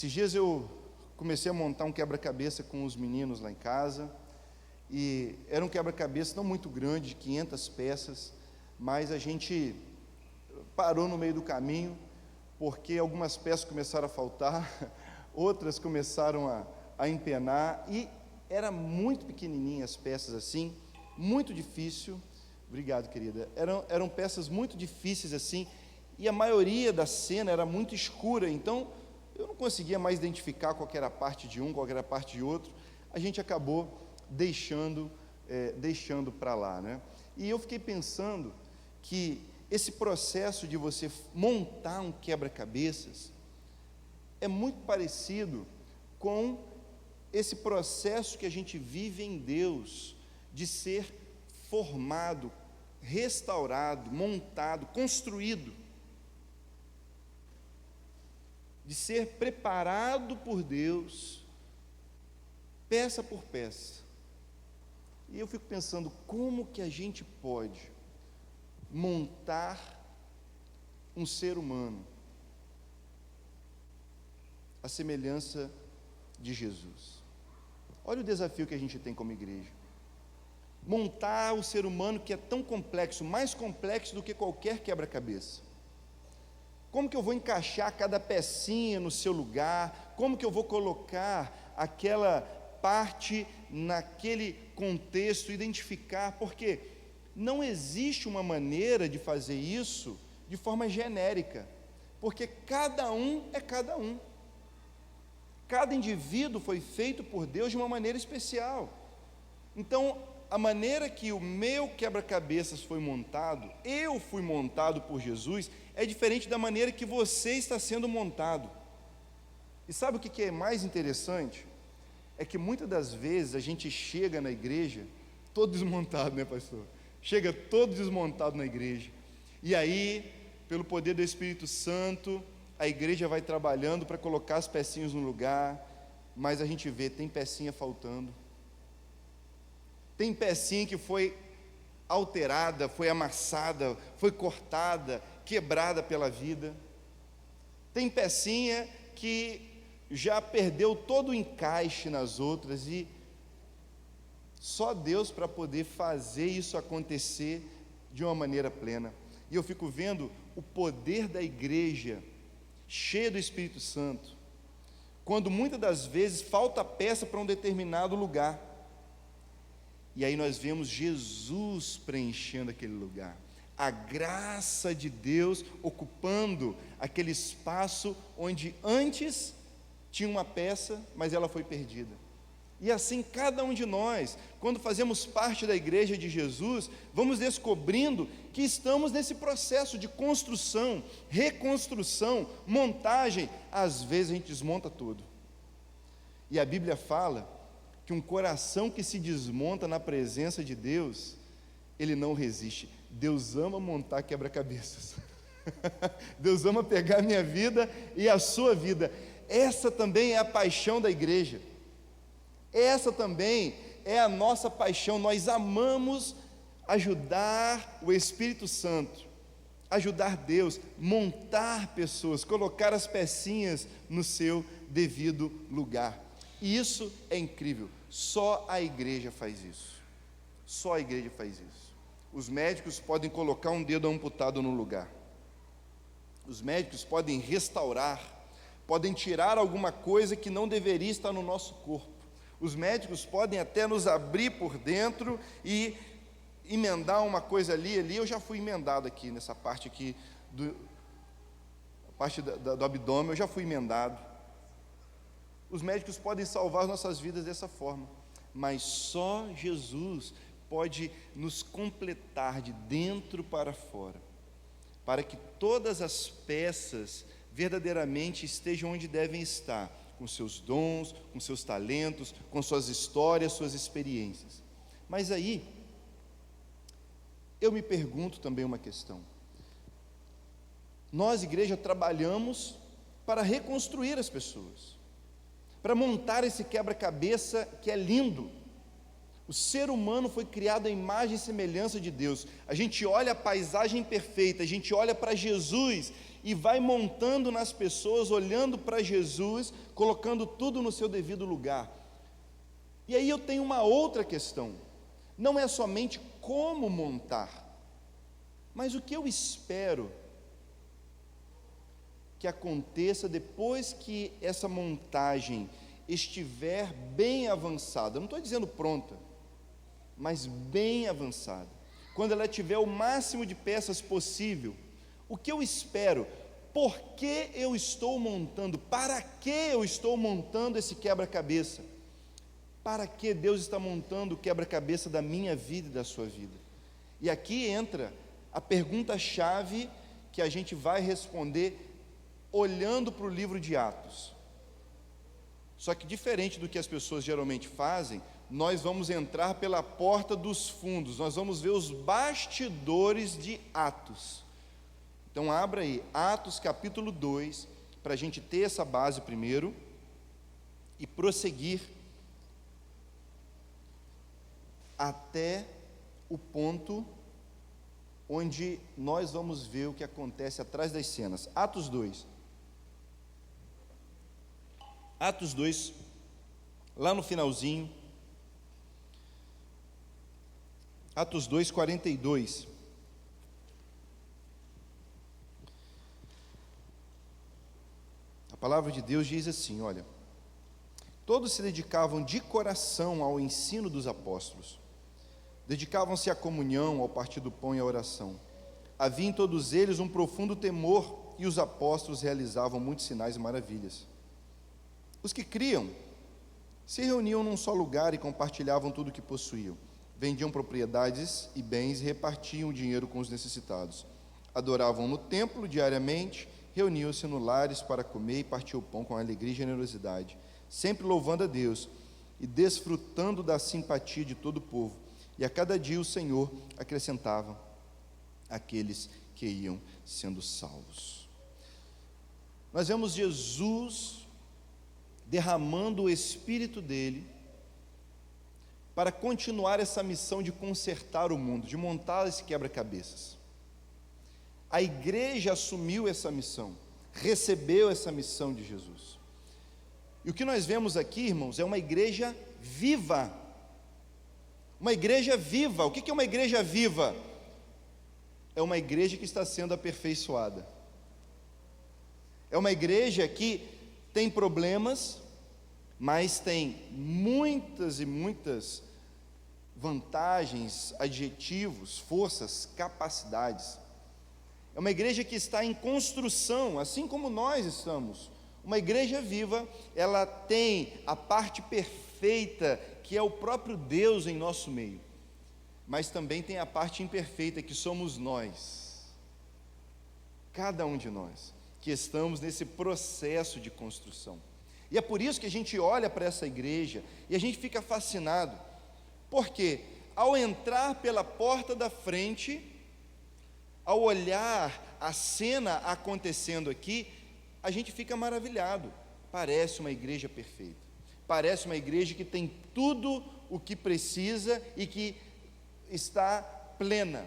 Esses dias eu comecei a montar um quebra-cabeça com os meninos lá em casa, e era um quebra-cabeça não muito grande, de 500 peças, mas a gente parou no meio do caminho, porque algumas peças começaram a faltar, outras começaram a empenar, e era muito pequenininha as peças assim, muito difícil. Obrigado, querida. Eram peças muito difíceis assim, e a maioria da cena era muito escura, então eu não conseguia mais identificar qual era a parte de um, qual era a parte de outro. A gente acabou deixando para lá, né? E eu fiquei pensando que esse processo de você montar um quebra-cabeças é muito parecido com esse processo que a gente vive em Deus, de ser formado, restaurado, montado, construído, de ser preparado por Deus, peça por peça. E eu fico pensando, como que a gente pode montar um ser humano à semelhança de Jesus? Olha o desafio que a gente tem como igreja. Montar o ser humano que é tão complexo, mais complexo do que qualquer quebra-cabeça. Como que eu vou encaixar cada pecinha no seu lugar? Como que eu vou colocar aquela parte naquele contexto, identificar? Porque não existe uma maneira de fazer isso de forma genérica, porque cada um é cada um. Cada indivíduo foi feito por Deus de uma maneira especial. Então, a maneira que o meu quebra-cabeças foi montado, eu fui montado por Jesus, é diferente da maneira que você está sendo montado. E sabe o que é mais interessante? É que muitas das vezes a gente chega na igreja todo desmontado, né, pastor? Chega todo desmontado na igreja. E aí, pelo poder do Espírito Santo, a igreja vai trabalhando para colocar as pecinhas no lugar, mas a gente vê, tem pecinha faltando. Tem pecinha que foi alterada, foi amassada, foi cortada, quebrada pela vida. Tem pecinha que já perdeu todo o encaixe nas outras, e só Deus para poder fazer isso acontecer de uma maneira plena. E eu fico vendo o poder da igreja cheia do Espírito Santo, quando muitas das vezes falta peça para um determinado lugar, e aí nós vemos Jesus preenchendo aquele lugar, a graça de Deus ocupando aquele espaço onde antes tinha uma peça, mas ela foi perdida. E assim cada um de nós, quando fazemos parte da igreja de Jesus, vamos descobrindo que estamos nesse processo de construção, reconstrução, montagem. Às vezes a gente desmonta tudo, e a Bíblia fala que um coração que se desmonta na presença de Deus, ele não resiste. Deus ama montar quebra-cabeças. Deus ama pegar a minha vida e a sua vida. Essa também é a paixão da igreja. Essa também é a nossa paixão. Nós amamos ajudar o Espírito Santo, ajudar Deus, montar pessoas, colocar as pecinhas no seu devido lugar. E isso é incrível. Só a igreja faz isso. Só a igreja faz isso. Os médicos podem colocar um dedo amputado no lugar. Os médicos podem restaurar, podem tirar alguma coisa que não deveria estar no nosso corpo. Os médicos podem até nos abrir por dentro e emendar uma coisa ali. Eu já fui emendado aqui, nessa parte aqui, a parte do abdômen, eu já fui emendado. Os médicos podem salvar as nossas vidas dessa forma, mas só Jesus pode nos completar de dentro para fora, para que todas as peças verdadeiramente estejam onde devem estar, com seus dons, com seus talentos, com suas histórias, suas experiências. Mas aí, eu me pergunto também uma questão. Nós, igreja, trabalhamos para reconstruir as pessoas, para montar esse quebra-cabeça que é lindo. O ser humano foi criado à imagem e semelhança de Deus. A gente olha a paisagem perfeita, a gente olha para Jesus e vai montando nas pessoas, olhando para Jesus, colocando tudo no seu devido lugar. E aí eu tenho uma outra questão. Não é somente como montar, mas o que eu espero que aconteça depois que essa montagem estiver bem avançada. Eu não estou dizendo pronta, mas bem avançada. Quando ela tiver o máximo de peças possível, o que eu espero? Por que eu estou montando? Para que eu estou montando esse quebra-cabeça? Para que Deus está montando o quebra-cabeça da minha vida e da sua vida? E aqui entra a pergunta-chave que a gente vai responder olhando para o livro de Atos. Só que diferente do que as pessoas geralmente fazem, nós vamos entrar pela porta dos fundos, nós vamos ver os bastidores de Atos. Então abra aí, Atos capítulo 2, para a gente ter essa base primeiro, e prosseguir até o ponto onde nós vamos ver o que acontece atrás das cenas. Atos 2. Atos 2, lá no finalzinho, Atos 2, 42. A palavra de Deus diz assim, olha: todos se dedicavam de coração ao ensino dos apóstolos, dedicavam-se à comunhão, ao partir do pão e à oração. Havia em todos eles um profundo temor, e os apóstolos realizavam muitos sinais e maravilhas. Os que criam se reuniam num só lugar e compartilhavam tudo o que possuíam. Vendiam propriedades e bens e repartiam o dinheiro com os necessitados. Adoravam no templo diariamente, reuniam-se no lares para comer e partir o pão com alegria e generosidade, sempre louvando a Deus e desfrutando da simpatia de todo o povo. E a cada dia o Senhor acrescentava aqueles que iam sendo salvos. Nós vemos Jesus derramando o Espírito dele para continuar essa missão de consertar o mundo, de montar esse quebra-cabeças. A igreja assumiu essa missão, recebeu essa missão de Jesus. E o que nós vemos aqui, irmãos, é uma igreja viva. Uma igreja viva. O que é uma igreja viva? É uma igreja que está sendo aperfeiçoada. É uma igreja que tem problemas, mas tem muitas e muitas vantagens, adjetivos, forças, capacidades. É uma igreja que está em construção, assim como nós estamos. Uma igreja viva, ela tem a parte perfeita, que é o próprio Deus em nosso meio, mas também tem a parte imperfeita, que somos nós, cada um de nós, que estamos nesse processo de construção. E é por isso que a gente olha para essa igreja e a gente fica fascinado, porque ao entrar pela porta da frente, ao olhar a cena acontecendo aqui, a gente fica maravilhado. Parece uma igreja perfeita, parece uma igreja que tem tudo o que precisa e que está plena.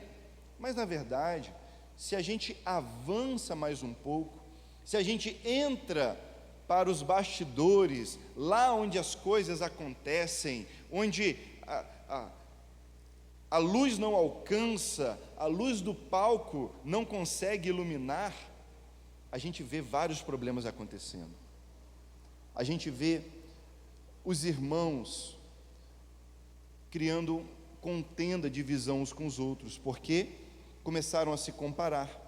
Mas na verdade, se a gente avança mais um pouco, se a gente entra para os bastidores, lá onde as coisas acontecem, onde a luz não alcança, a luz do palco não consegue iluminar, a gente vê vários problemas acontecendo. A gente vê os irmãos criando contenda, divisão uns com os outros, porque começaram a se comparar.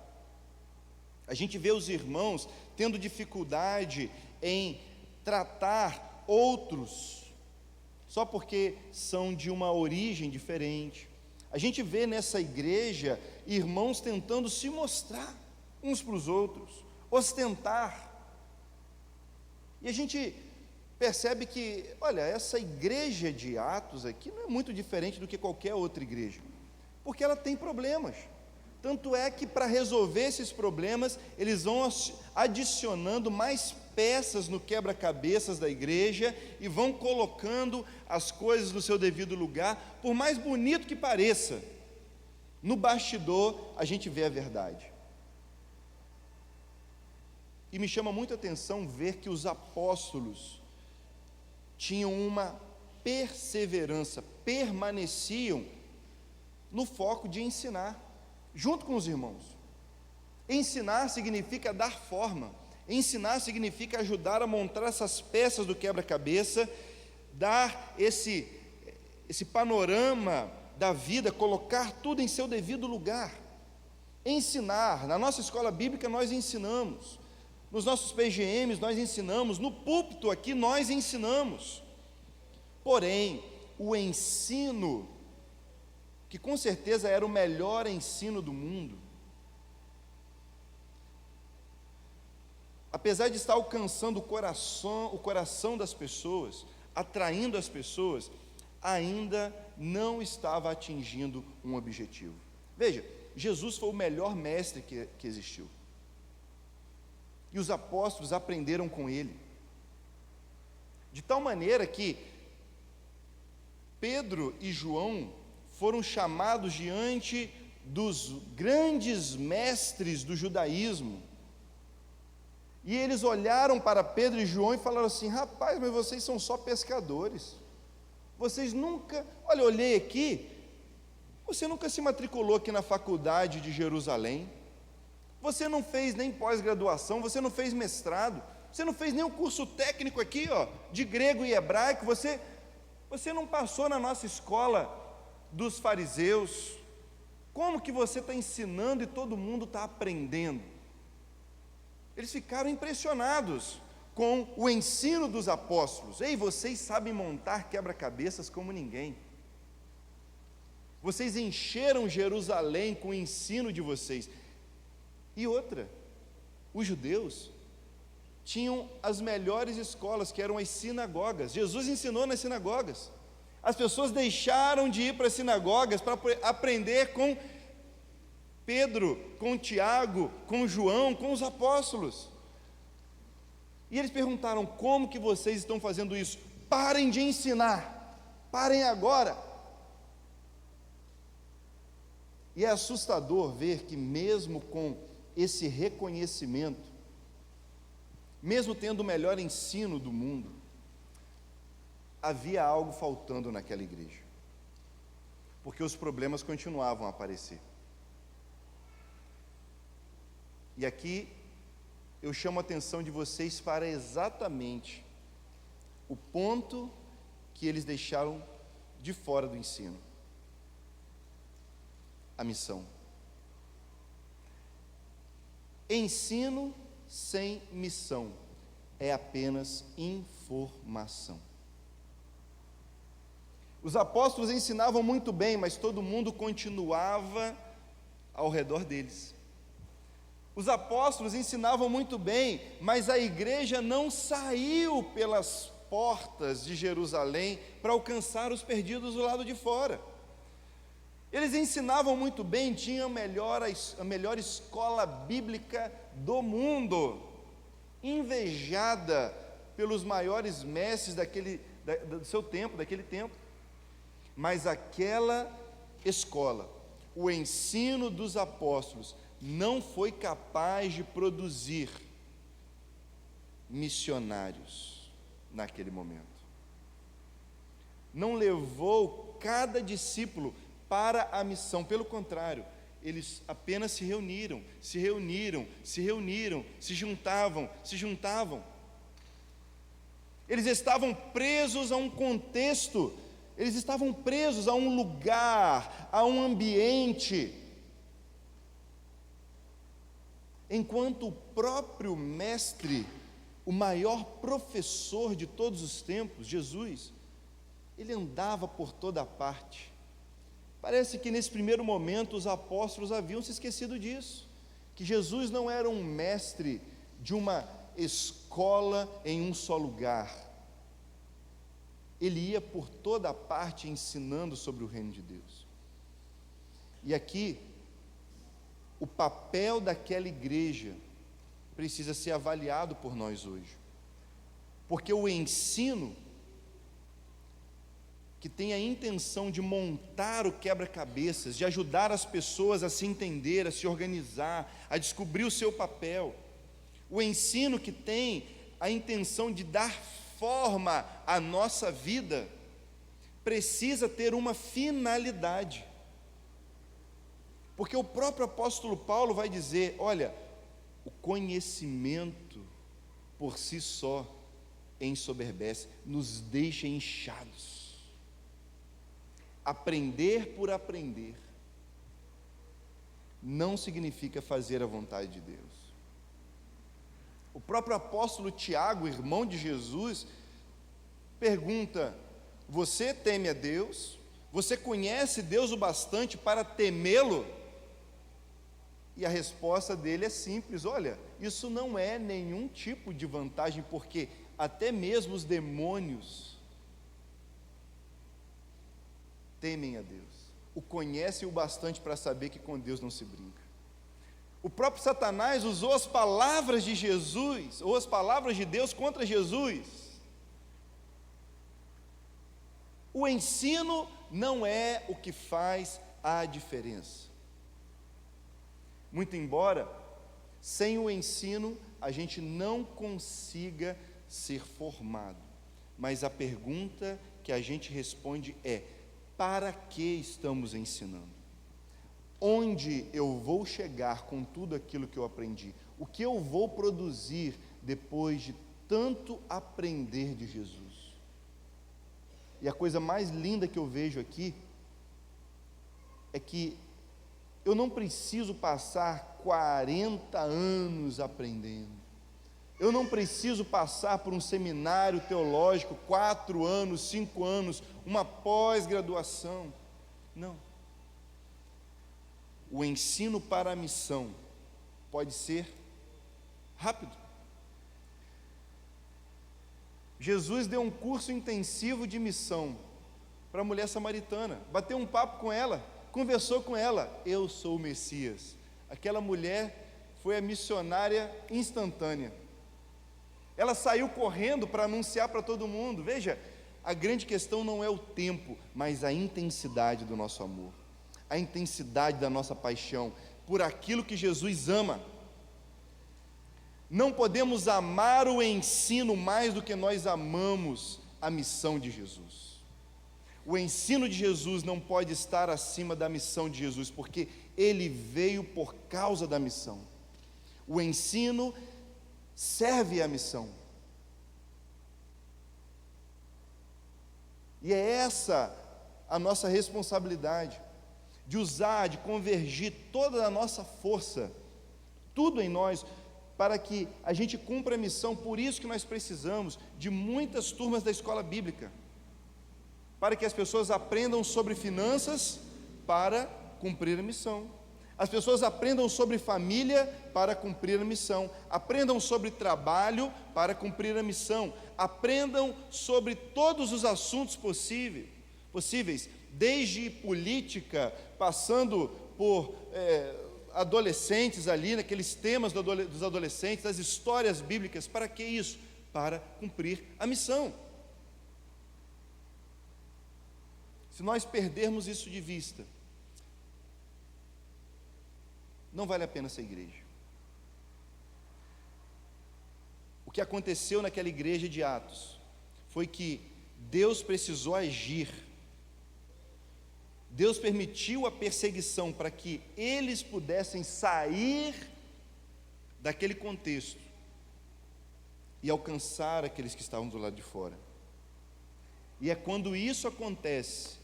A gente vê os irmãos tendo dificuldade em tratar outros, só porque são de uma origem diferente. A gente vê nessa igreja irmãos tentando se mostrar uns para os outros, ostentar. E a gente percebe que, olha, essa igreja de Atos aqui não é muito diferente do que qualquer outra igreja, porque ela tem problemas. Tanto é que para resolver esses problemas, eles vão adicionando mais peças no quebra-cabeças da igreja e vão colocando as coisas no seu devido lugar, por mais bonito que pareça, no bastidor a gente vê a verdade. E me chama muita atenção ver que os apóstolos tinham uma perseverança, permaneciam no foco de ensinar, junto com os irmãos. Ensinar significa dar forma, ensinar significa ajudar a montar essas peças do quebra-cabeça, dar esse panorama da vida, colocar tudo em seu devido lugar. Ensinar, na nossa escola bíblica nós ensinamos, nos nossos PGMs nós ensinamos, no púlpito aqui nós ensinamos. Porém, o ensino, que com certeza era o melhor ensino do mundo, apesar de estar alcançando o coração das pessoas, atraindo as pessoas, ainda não estava atingindo um objetivo. Veja, Jesus foi o melhor mestre que existiu. E os apóstolos aprenderam com ele. De tal maneira que Pedro e João foram chamados diante dos grandes mestres do judaísmo. E eles olharam para Pedro e João e falaram assim: rapaz, mas vocês são só pescadores. Vocês nunca, olha, eu olhei aqui, você nunca se matriculou aqui na faculdade de Jerusalém. Você não fez nem pós-graduação, você não fez mestrado, você não fez nem um curso técnico aqui, ó, de grego e hebraico, você não passou na nossa escola dos fariseus. Como que você está ensinando e todo mundo está aprendendo? Eles ficaram impressionados com o ensino dos apóstolos. Ei, vocês sabem montar quebra-cabeças como ninguém. Vocês encheram Jerusalém com o ensino de vocês. E outra, os judeus tinham as melhores escolas, que eram as sinagogas. Jesus ensinou nas sinagogas. As pessoas deixaram de ir para as sinagogas para aprender com Pedro, com Tiago, com João, com os apóstolos. E eles perguntaram: como que vocês estão fazendo isso? Parem de ensinar, parem agora. E é assustador ver que mesmo com esse reconhecimento, mesmo tendo o melhor ensino do mundo, havia algo faltando naquela igreja, porque os problemas continuavam a aparecer. E aqui eu chamo a atenção de vocês para exatamente o ponto que eles deixaram de fora do ensino: a missão. Ensino sem missão é apenas informação. Os apóstolos ensinavam muito bem, mas todo mundo continuava ao redor deles. Os apóstolos ensinavam muito bem, mas a igreja não saiu pelas portas de Jerusalém para alcançar os perdidos do lado de fora. Eles ensinavam muito bem, tinham a melhor escola bíblica do mundo, invejada pelos maiores mestres do seu tempo, daquele tempo. Mas aquela escola, o ensino dos apóstolos, não foi capaz de produzir missionários naquele momento. Não levou cada discípulo para a missão, pelo contrário, eles apenas se juntavam. Eles estavam presos a um contexto, eles estavam presos a um lugar, a um ambiente, enquanto o próprio mestre, o maior professor de todos os tempos, Jesus, ele andava por toda parte. Parece que nesse primeiro momento os apóstolos haviam se esquecido disso, que Jesus não era um mestre de uma escola em um só lugar. Ele ia por toda parte ensinando sobre o reino de Deus. E aqui, o papel daquela igreja precisa ser avaliado por nós hoje. Porque o ensino que tem a intenção de montar o quebra-cabeças, de ajudar as pessoas a se entender, a se organizar, a descobrir o seu papel, o ensino que tem a intenção de dar forma à nossa vida, precisa ter uma finalidade. Porque o próprio apóstolo Paulo vai dizer: olha, o conhecimento por si só ensoberbece, nos deixa inchados. Aprender por aprender não significa fazer a vontade de Deus. O próprio apóstolo Tiago, irmão de Jesus, pergunta: você teme a Deus? Você conhece Deus o bastante para temê-lo? E a resposta dele é simples: olha, isso não é nenhum tipo de vantagem, porque até mesmo os demônios temem a Deus, o conhecem o bastante para saber que com Deus não se brinca. O próprio Satanás usou as palavras de Jesus, ou as palavras de Deus contra Jesus. O ensino não é o que faz a diferença. Muito embora, sem o ensino, a gente não consiga ser formado. Mas a pergunta que a gente responde é: para que estamos ensinando? Onde eu vou chegar com tudo aquilo que eu aprendi? O que eu vou produzir depois de tanto aprender de Jesus? E a coisa mais linda que eu vejo aqui é que eu não preciso passar 40 anos aprendendo. Eu não preciso passar por um seminário teológico, 4 anos, 5 anos, uma pós-graduação. Não. O ensino para a missão pode ser rápido. Jesus deu um curso intensivo de missão para a mulher samaritana, bateu um papo com ela, conversou com ela: eu sou o Messias. Aquela mulher foi a missionária instantânea. Ela saiu correndo para anunciar para todo mundo. Veja, a grande questão não é o tempo, mas a intensidade do nosso amor, a intensidade da nossa paixão por aquilo que Jesus ama. Não podemos amar o ensino mais do que nós amamos a missão de Jesus. O ensino de Jesus não pode estar acima da missão de Jesus, porque ele veio por causa da missão. O ensino serve à missão. E é essa a nossa responsabilidade, de usar, de convergir toda a nossa força, tudo em nós, para que a gente cumpra a missão. Por isso que nós precisamos de muitas turmas da escola bíblica, para que as pessoas aprendam sobre finanças para cumprir a missão. As pessoas aprendam sobre família para cumprir a missão, aprendam sobre trabalho para cumprir a missão, aprendam sobre todos os assuntos possíveis, desde política, passando por adolescentes ali, naqueles temas dos adolescentes, as histórias bíblicas. Para que isso? Para cumprir a missão. Se nós perdermos isso de vista, não vale a pena ser igreja. O que aconteceu naquela igreja de Atos foi que Deus precisou agir. Deus permitiu a perseguição para que eles pudessem sair daquele contexto e alcançar aqueles que estavam do lado de fora. E é quando isso acontece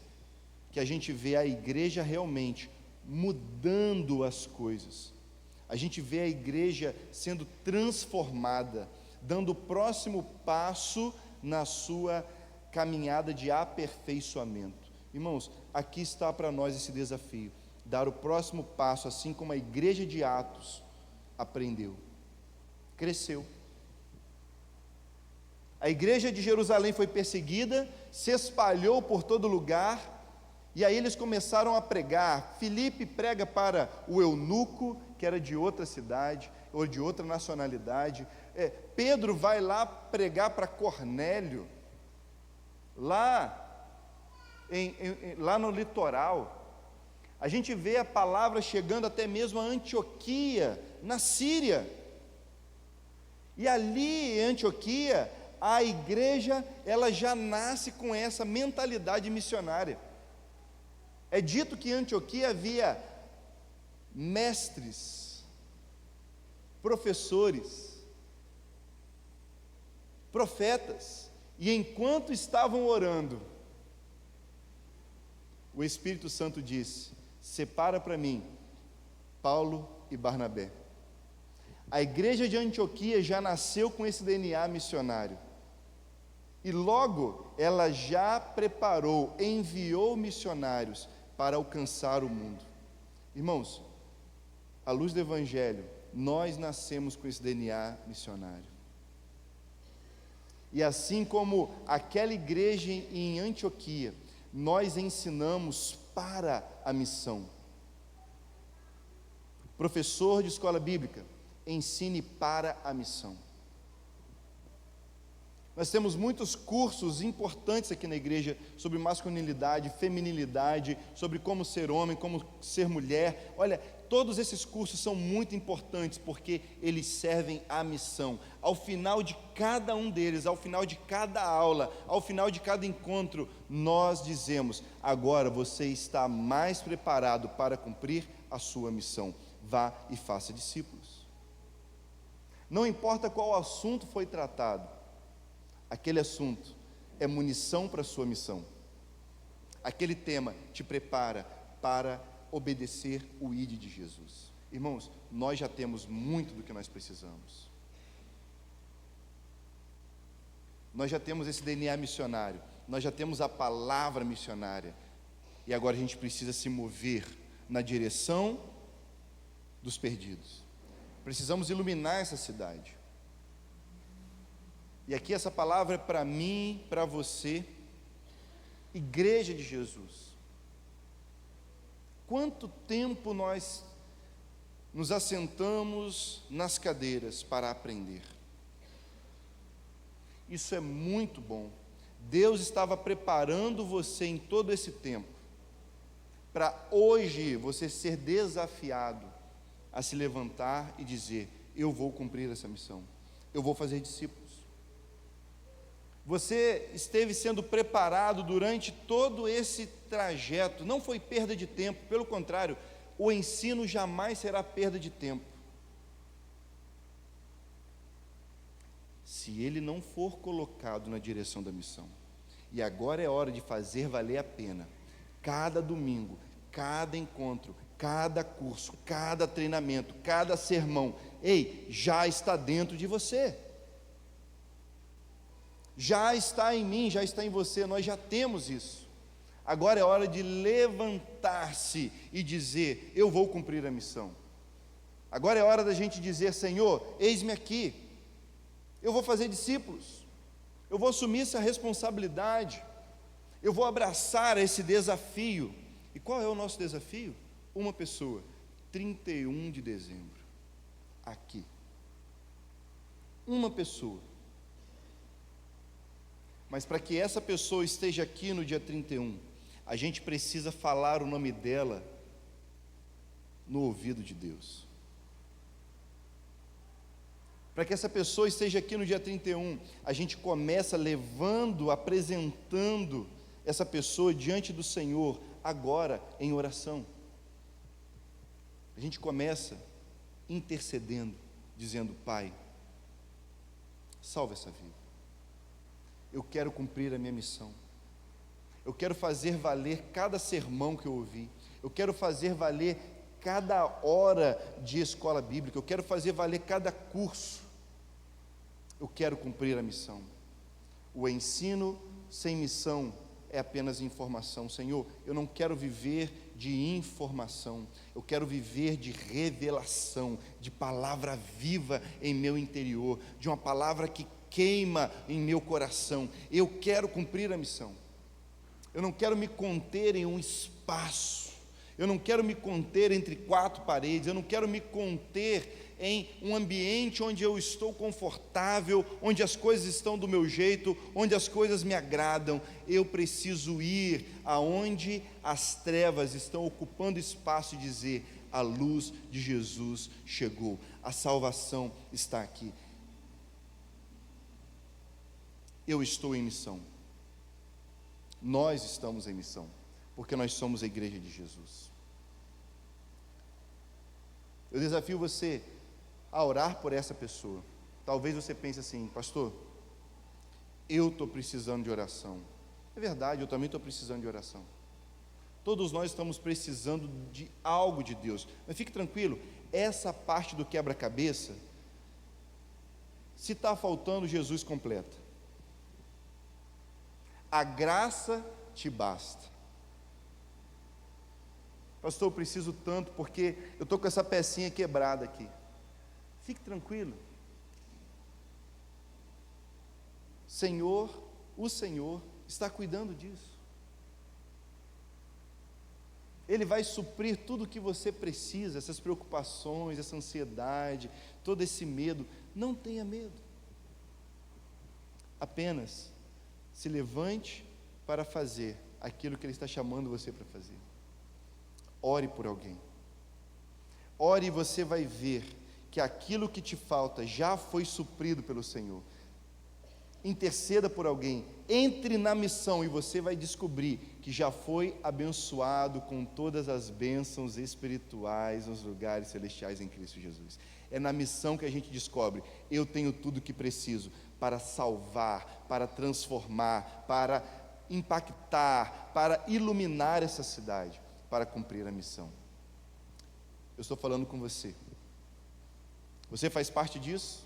que a gente vê a igreja realmente mudando as coisas. A gente vê a igreja sendo transformada, dando o próximo passo na sua caminhada de aperfeiçoamento. Irmãos, aqui está para nós esse desafio, dar o próximo passo, assim como a igreja de Atos aprendeu, cresceu. A igreja de Jerusalém foi perseguida, se espalhou por todo lugar, e aí eles começaram a pregar. Filipe prega para o eunuco, que era de outra cidade, ou de outra nacionalidade. Pedro vai lá pregar para Cornélio, lá no litoral. A gente vê a palavra chegando até mesmo a Antioquia, na Síria. E ali em Antioquia, a igreja, ela já nasce com essa mentalidade missionária. É dito que em Antioquia havia mestres, professores, profetas, e enquanto estavam orando, o Espírito Santo disse: separa para mim Paulo e Barnabé. A igreja de Antioquia já nasceu com esse DNA missionário, e logo ela já preparou, enviou missionários para alcançar o mundo. Irmãos, à luz do Evangelho, nós nascemos com esse DNA missionário. E assim como aquela igreja em Antioquia, nós ensinamos para a missão. Professor de escola bíblica, ensine para a missão. Nós temos muitos cursos importantes aqui na igreja sobre masculinidade, feminilidade, sobre como ser homem, como ser mulher. Olha, todos esses cursos são muito importantes porque eles servem à missão. Ao final de cada um deles, ao final de cada aula, ao final de cada encontro, nós dizemos: agora você está mais preparado para cumprir a sua missão. Vá e faça discípulos. Não importa qual assunto foi tratado, aquele assunto é munição para a sua missão. Aquele tema te prepara para obedecer o ID de Jesus. Irmãos, nós já temos muito do que nós precisamos. Nós já temos esse DNA missionário, nós já temos a palavra missionária, e agora a gente precisa se mover na direção dos perdidos. Precisamos iluminar essa cidade. E aqui essa palavra é para mim, para você, igreja de Jesus. Quanto tempo nós nos assentamos nas cadeiras para aprender? Isso é muito bom. Deus estava preparando você em todo esse tempo, para hoje você ser desafiado a se levantar e dizer: eu vou cumprir essa missão, eu vou fazer discípulos. Você esteve sendo preparado durante todo esse trajeto, não foi perda de tempo, pelo contrário, o ensino jamais será perda de tempo. Se ele não for colocado na direção da missão. E agora é hora de fazer valer a pena. Cada domingo, cada encontro, cada curso, cada treinamento, cada sermão, já está dentro de você. Já está em mim, já está em você, nós já temos isso. Agora é hora de levantar-se e dizer: eu vou cumprir a missão. Agora é hora da gente dizer: Senhor, eis-me aqui, eu vou fazer discípulos, eu vou assumir essa responsabilidade, eu vou abraçar esse desafio. E qual é o nosso desafio? Uma pessoa, 31 de dezembro, aqui. Uma pessoa. Mas para que essa pessoa esteja aqui no dia 31, a gente precisa falar o nome dela no ouvido de Deus. Para que essa pessoa esteja aqui no dia 31, a gente começa levando, apresentando essa pessoa diante do Senhor, agora em oração. A gente começa intercedendo, dizendo: Pai, salva essa vida. Eu quero cumprir a minha missão. Eu quero fazer valer cada sermão que eu ouvi. Eu quero fazer valer cada hora de escola bíblica. Eu quero fazer valer cada curso. Eu quero cumprir a missão. O ensino sem missão é apenas informação. Senhor, eu não quero viver de informação. Eu quero viver de revelação, de palavra viva em meu interior, de uma palavra que queima em meu coração. Eu quero cumprir a missão. Eu não quero me conter em um espaço. Eu não quero me conter entre quatro paredes, eu não quero me conter em um ambiente onde eu estou confortável, onde as coisas estão do meu jeito, onde as coisas me agradam. Eu preciso ir aonde as trevas estão ocupando espaço e dizer: a luz de Jesus chegou, a salvação está aqui. Eu estou em missão. Nós estamos em missão, porque nós somos a igreja de Jesus. Eu desafio você a orar por essa pessoa. Talvez você pense assim: pastor, eu estou precisando de oração. É verdade, eu também estou precisando de oração. Todos nós estamos precisando de algo de Deus. Mas fique tranquilo, essa parte do quebra-cabeça, se está faltando, Jesus completa. A graça te basta. Pastor, eu preciso tanto porque eu estou com essa pecinha quebrada aqui. Fique tranquilo. O Senhor está cuidando disso. Ele vai suprir tudo o que você precisa, essas preocupações, essa ansiedade, todo esse medo. Não tenha medo. Apenas se levante para fazer aquilo que Ele está chamando você para fazer. Ore por alguém. Ore e você vai ver que aquilo que te falta já foi suprido pelo Senhor. Interceda por alguém, entre na missão e você vai descobrir que já foi abençoado com todas as bênçãos espirituais nos lugares celestiais em Cristo Jesus. É na missão que a gente descobre: eu tenho tudo o que preciso para salvar, para transformar, para impactar, para iluminar essa cidade, para cumprir a missão. Eu estou falando com você. Você faz parte disso?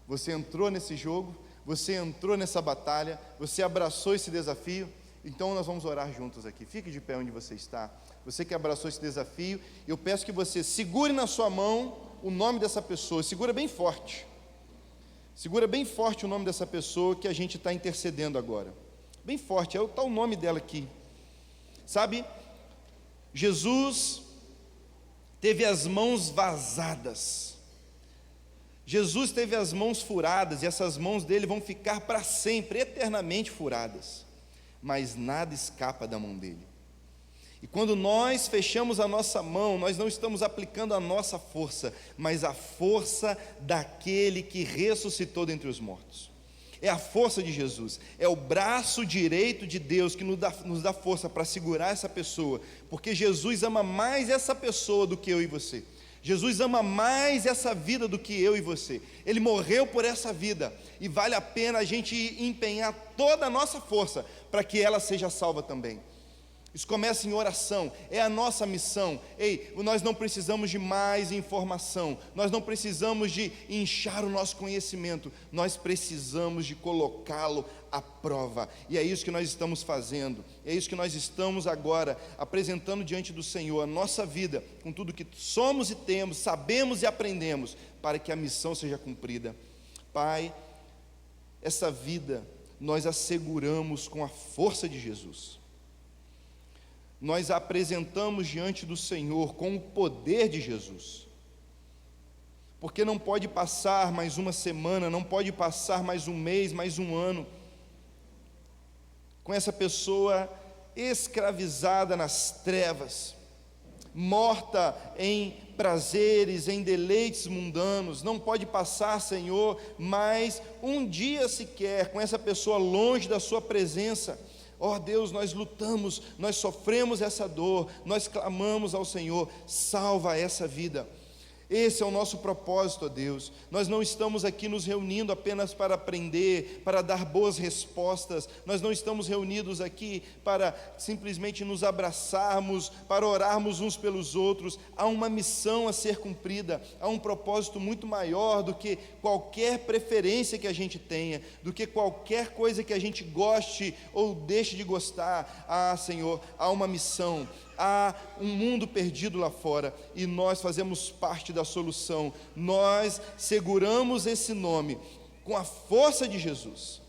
Você entrou nesse jogo? Você entrou nessa batalha? Você abraçou esse desafio? Então nós vamos orar juntos aqui. Fique de pé onde você está. Você que abraçou esse desafio, eu peço que você segure na sua mão o nome dessa pessoa. Segura bem forte. Segura bem forte o nome dessa pessoa que a gente está intercedendo agora. Bem forte, está o nome dela aqui. Sabe, Jesus teve as mãos vazadas. Jesus teve as mãos furadas, e essas mãos dele vão ficar para sempre, eternamente furadas. Mas nada escapa da mão dele. E quando nós fechamos a nossa mão, nós não estamos aplicando a nossa força, mas a força daquele que ressuscitou dentre os mortos. É a força de Jesus, é o braço direito de Deus que nos dá força para segurar essa pessoa, porque Jesus ama mais essa pessoa do que eu e você. Jesus ama mais essa vida do que eu e você. Ele morreu por essa vida, e vale a pena a gente empenhar toda a nossa força para que ela seja salva também. Isso começa em oração, é a nossa missão. Ei, nós não precisamos de mais informação, nós não precisamos de inchar o nosso conhecimento, nós precisamos de colocá-lo à prova, e é isso que nós estamos fazendo, é isso que nós estamos agora apresentando diante do Senhor, a nossa vida, com tudo que somos e temos, sabemos e aprendemos, para que a missão seja cumprida. Pai, essa vida nós asseguramos com a força de Jesus. Nós a apresentamos diante do Senhor com o poder de Jesus, porque não pode passar mais uma semana, não pode passar mais um mês, mais um ano, com essa pessoa escravizada nas trevas, morta em prazeres, em deleites mundanos. Não pode passar, Senhor, mais um dia sequer com essa pessoa longe da sua presença. Ó Deus, nós lutamos, nós sofremos essa dor, nós clamamos ao Senhor: salva essa vida. Esse é o nosso propósito, ó Deus. Nós não estamos aqui nos reunindo apenas para aprender, para dar boas respostas. Nós não estamos reunidos aqui para simplesmente nos abraçarmos, para orarmos uns pelos outros. Há uma missão a ser cumprida, há um propósito muito maior do que qualquer preferência que a gente tenha, do que qualquer coisa que a gente goste ou deixe de gostar. Ah, Senhor, há uma missão. Há um mundo perdido lá fora, e nós fazemos parte da solução. Nós seguramos esse nome com a força de Jesus.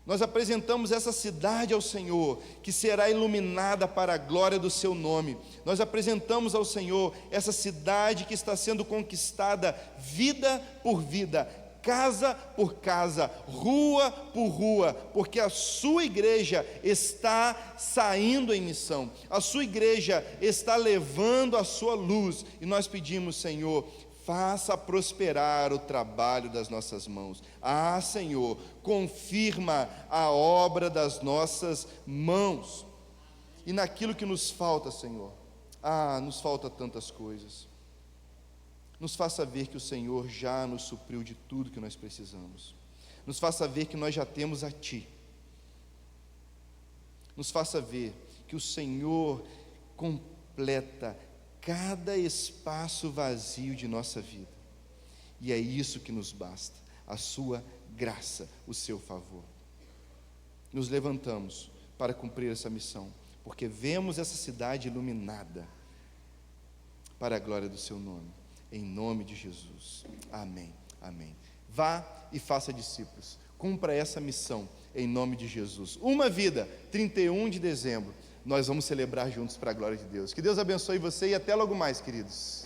Nós apresentamos essa cidade ao Senhor, que será iluminada para a glória do seu nome. Nós apresentamos ao Senhor essa cidade que está sendo conquistada vida por vida, casa por casa, rua por rua, porque a sua igreja está saindo em missão, a sua igreja está levando a sua luz, e nós pedimos, Senhor, faça prosperar o trabalho das nossas mãos. Ah, Senhor, confirma a obra das nossas mãos. E naquilo que nos falta, Senhor, nos falta tantas coisas. Nos faça ver que o Senhor já nos supriu de tudo que nós precisamos. Nos faça ver que nós já temos a Ti. Nos faça ver que o Senhor completa cada espaço vazio de nossa vida. E é isso que nos basta, a sua graça, o seu favor. Nos levantamos para cumprir essa missão, porque vemos essa cidade iluminada para a glória do seu nome. Em nome de Jesus, amém, amém. Vá e faça discípulos, cumpra essa missão, em nome de Jesus. Uma vida, 31 de dezembro, nós vamos celebrar juntos para a glória de Deus. Que Deus abençoe você e até logo mais, queridos.